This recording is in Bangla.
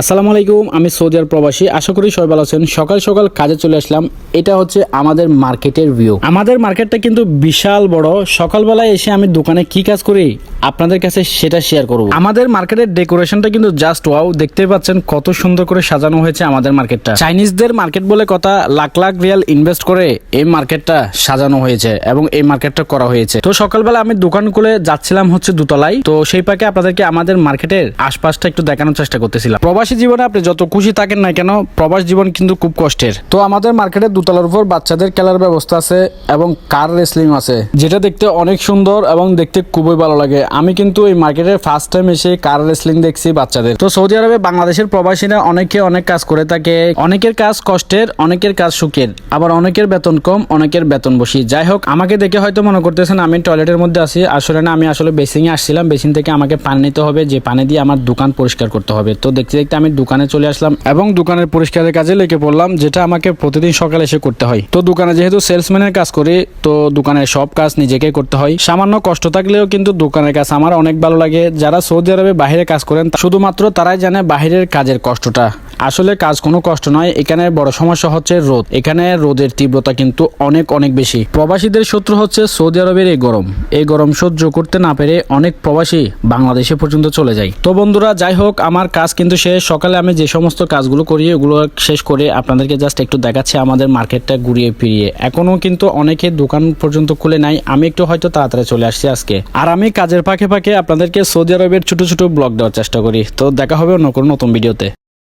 আসসালামু আলাইকুম, আমি সৌদি আরব প্রবাসী। আশা করি সবাই ভালো আছেন। সকাল সকাল কাজে চলে আসলাম। এটা হচ্ছে আমাদের মার্কেটের ভিউ। আমাদের মার্কেটটা কিন্তু বিশাল বড়। সকালবেলায় এসে আমি দোকানে কি কাজ করি আপনাদের কাছে সেটা শেয়ার করব। আমাদের মার্কেটের ডেকোরেশনটা কিন্তু জাস্ট ওয়াও। দেখতে পাচ্ছেন কত সুন্দর করে সাজানো হয়েছে আমাদের মার্কেটটা। চাইনিজদের মার্কেট বলে কথা, লাখ লাখ রিয়াল ইনভেস্ট করে এই মার্কেটটা সাজানো হয়েছে এবং এই মার্কেটটা করা হয়েছে। তো সকালবেলা আমি দোকান খুলে যাচ্ছিলাম হচ্ছে দোতলায়। তো সেই পাকে আপনাদেরকে আমাদের মার্কেটের আশপাশটা একটু দেখানোর চেষ্টা করতেছিলাম। প্রবাসী জীবনে আপনি যত খুশি থাকেন না কেন, প্রবাস জীবন কিন্তু খুব কষ্টের। তো আমাদের মার্কেটের দোতলার উপর বাচ্চাদের খেলার ব্যবস্থা আছে এবং কার রেসলিং আছে, যেটা দেখতে অনেক সুন্দর এবং দেখতে খুবই ভালো লাগে। আমি কিন্তু এই মার্কেটের ফার্স্ট টাইম এসে কার রেসলিং দেখছি বাচ্চাদের। তো সৌদি আরবে বাংলাদেশের প্রবাসীরা অনেকে অনেক কাজ করে থাকে। অনেকের কাজ কষ্টের, অনেকের কাজ সুখের, আবার অনেকের বেতন কম, অনেকের বেতন বেশি। যাই হোক, আমাকে দেখে হয়তো মনে করতেছেন আমি টয়লেটের মধ্যে আছি। আসলে না, আমি আসলে বেসিংয়ে আসছিলাম। বেসিং থেকে আমাকে পানি নিতে হবে, যে পানি দিয়ে আমার দোকান পরিষ্কার করতে হবে। তো দেখতে দেখতে আমি দোকানে চলে আসলাম এবং দোকানের পরিষ্কারের কাজে লেগে পড়লাম, যেটা আমাকে প্রতিদিন সকালে এসে করতে হয়। তো দোকানে যেহেতু সেলসম্যানের কাজ করি, তো দোকানের সব কাজ নিজেকে করতে হয়। সামান্য কষ্ট থাকলেও কিন্তু দোকানের কাজ আমার অনেক ভালো লাগে। যারা সৌদি আরবে বাইরে কাজ করেন শুধুমাত্র তারাই জানে বাইরের কাজের কষ্টটা। আসলে কাজ কোনো কষ্ট নয়। এখানে বড় সমস্যা হচ্ছে রোদ। এখানে রোদের তীব্রতা কিন্তু অনেক অনেক বেশি। প্রবাসীদের শত্রু হচ্ছে সৌদি আরবের এই গরম। এই গরম সহ্য করতে না পেরে অনেক প্রবাসী বাংলাদেশে পর্যন্ত চলে যায়। তো বন্ধুরা, যাই হোক, আমার কাজ কিন্তু শেষ। সকালে আমি যে সমস্ত কাজগুলো করি ওগুলো শেষ করে আপনাদেরকে জাস্ট একটু দেখাচ্ছি আমাদের মার্কেটটা ঘুরিয়ে ফিরিয়ে। এখনো কিন্তু অনেকে দোকান পর্যন্ত খুলে নাই। আমি একটু হয়তো তাড়াতাড়ি চলে আসছি আজকে। আর আমি কাজের ফাঁকে ফাঁকে আপনাদেরকে সৌদি আরবের ছোট ছোট ব্লগ দেওয়ার চেষ্টা করি। তো দেখা হবে অন্য কোনো নতুন ভিডিওতে।